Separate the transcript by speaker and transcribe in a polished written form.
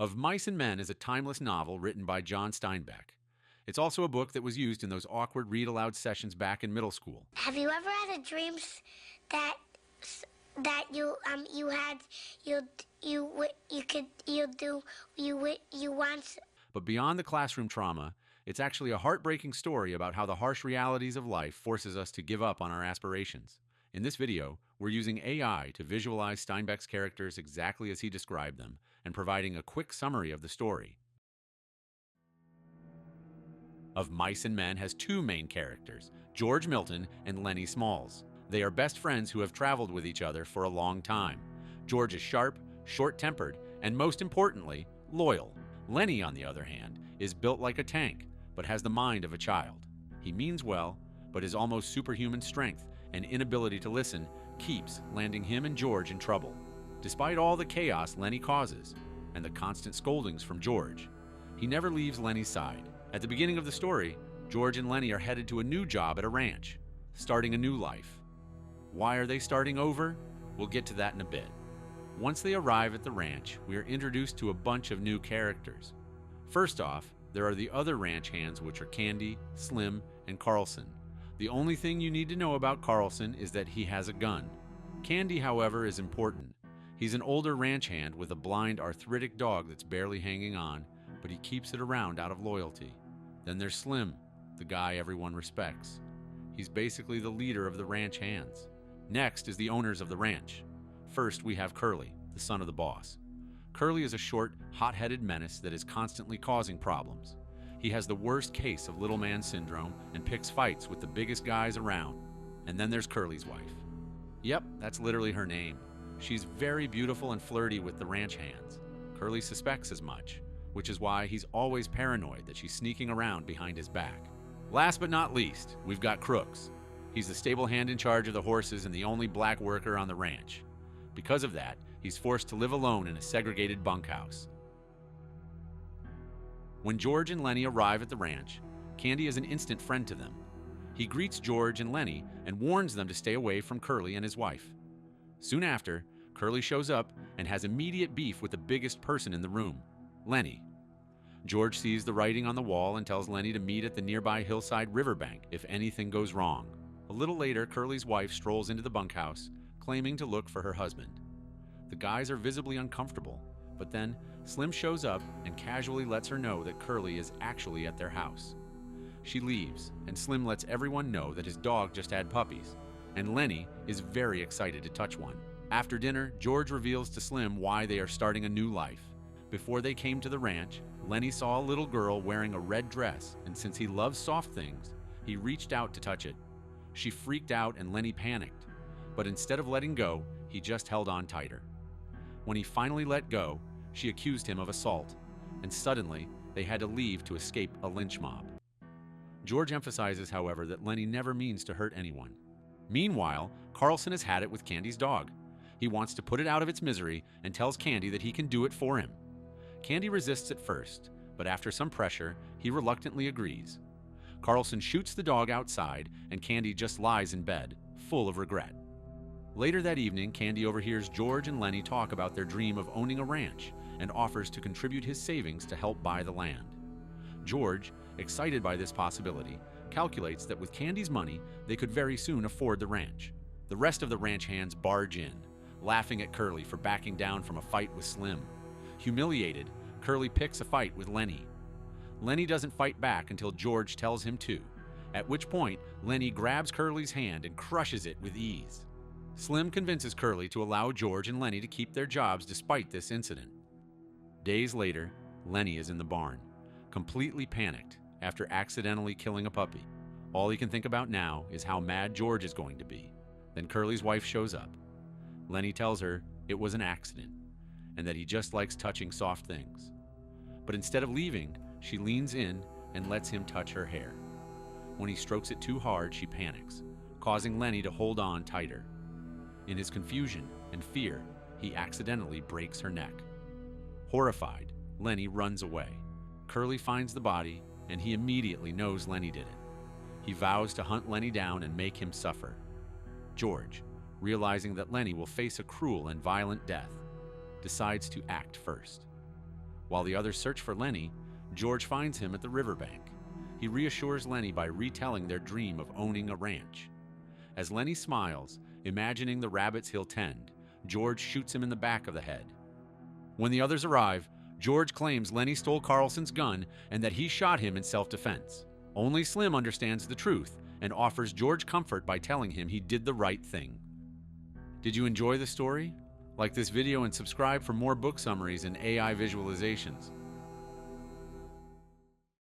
Speaker 1: Of Mice and Men is a timeless novel written by John Steinbeck. It's also a book that was used in those awkward read-aloud sessions back in middle school.
Speaker 2: Have you ever had a dream that that you had you could you do you once?
Speaker 1: But beyond the classroom trauma, it's actually a heartbreaking story about how the harsh realities of life forces us to give up on our aspirations. In this video, we're using AI to visualize Steinbeck's characters exactly as he described them and providing a quick summary of the story. Of Mice and Men has two main characters, George Milton and Lenny Smalls. They are best friends who have traveled with each other for a long time. George is sharp, short-tempered, and most importantly, loyal. Lenny, on the other hand, is built like a tank, but has the mind of a child. He means well, but his almost superhuman strength and inability to listen keeps landing him and George in trouble. Despite all the chaos Lenny causes, and the constant scoldings from George, he never leaves Lenny's side. At the beginning of the story, George and Lenny are headed to a new job at a ranch, starting a new life. Why are they starting over? We'll get to that in a bit. Once they arrive at the ranch, we are introduced to a bunch of new characters. First off, there are the other ranch hands, which are Candy, Slim, and Carlson. The only thing you need to know about Carlson is that he has a gun. Candy, however, is important. He's an older ranch hand with a blind, arthritic dog that's barely hanging on, but he keeps it around out of loyalty. Then there's Slim, the guy everyone respects. He's basically the leader of the ranch hands. Next is the owners of the ranch. First, we have Curly, the son of the boss. Curly is a short, hot-headed menace that is constantly causing problems. He has the worst case of little man syndrome and picks fights with the biggest guys around. And then there's Curly's wife. Yep, that's literally her name. She's very beautiful and flirty with the ranch hands. Curly suspects as much, which is why he's always paranoid that she's sneaking around behind his back. Last but not least, we've got Crooks. He's the stable hand in charge of the horses and the only black worker on the ranch. Because of that, he's forced to live alone in a segregated bunkhouse. When George and Lenny arrive at the ranch, Candy is an instant friend to them. He greets George and Lenny and warns them to stay away from Curly and his wife. Soon after, Curly shows up and has immediate beef with the biggest person in the room, Lenny. George sees the writing on the wall and tells Lenny to meet at the nearby hillside riverbank if anything goes wrong. A little later, Curly's wife strolls into the bunkhouse, claiming to look for her husband. The guys are visibly uncomfortable, but then Slim shows up and casually lets her know that Curly is actually at their house. She leaves, and Slim lets everyone know that his dog just had puppies, and Lenny is very excited to touch one. After dinner, George reveals to Slim why they are starting a new life. Before they came to the ranch, Lenny saw a little girl wearing a red dress, and since he loves soft things, he reached out to touch it. She freaked out and Lenny panicked, but instead of letting go, he just held on tighter. When he finally let go, she accused him of assault, and suddenly they had to leave to escape a lynch mob. George emphasizes, however, that Lenny never means to hurt anyone. Meanwhile, Carlson has had it with Candy's dog. He wants to put it out of its misery and tells Candy that he can do it for him. Candy resists at first, but after some pressure, he reluctantly agrees. Carlson shoots the dog outside, and Candy just lies in bed, full of regret. Later that evening, Candy overhears George and Lenny talk about their dream of owning a ranch and offers to contribute his savings to help buy the land. George, excited by this possibility, calculates that with Candy's money, they could very soon afford the ranch. The rest of the ranch hands barge in, laughing at Curly for backing down from a fight with Slim. Humiliated, Curly picks a fight with Lenny. Lenny doesn't fight back until George tells him to, at which point Lenny grabs Curly's hand and crushes it with ease. Slim convinces Curly to allow George and Lenny to keep their jobs despite this incident. Days later, Lenny is in the barn, completely panicked after accidentally killing a puppy. All he can think about now is how mad George is going to be. Then Curly's wife shows up. Lenny tells her it was an accident and that he just likes touching soft things. But instead of leaving, she leans in and lets him touch her hair. When he strokes it too hard, she panics, causing Lenny to hold on tighter. In his confusion and fear, he accidentally breaks her neck. Horrified, Lenny runs away. Curly finds the body, and he immediately knows Lenny did it. He vows to hunt Lenny down and make him suffer. George, realizing that Lenny will face a cruel and violent death, decides to act first. While the others search for Lenny, George finds him at the riverbank. He reassures Lenny by retelling their dream of owning a ranch. As Lenny smiles, imagining the rabbits he'll tend, George shoots him in the back of the head. When the others arrive, George claims Lenny stole Carlson's gun and that he shot him in self-defense. Only Slim understands the truth and offers George comfort by telling him he did the right thing. Did you enjoy the story? Like this video and subscribe for more book summaries and AI visualizations.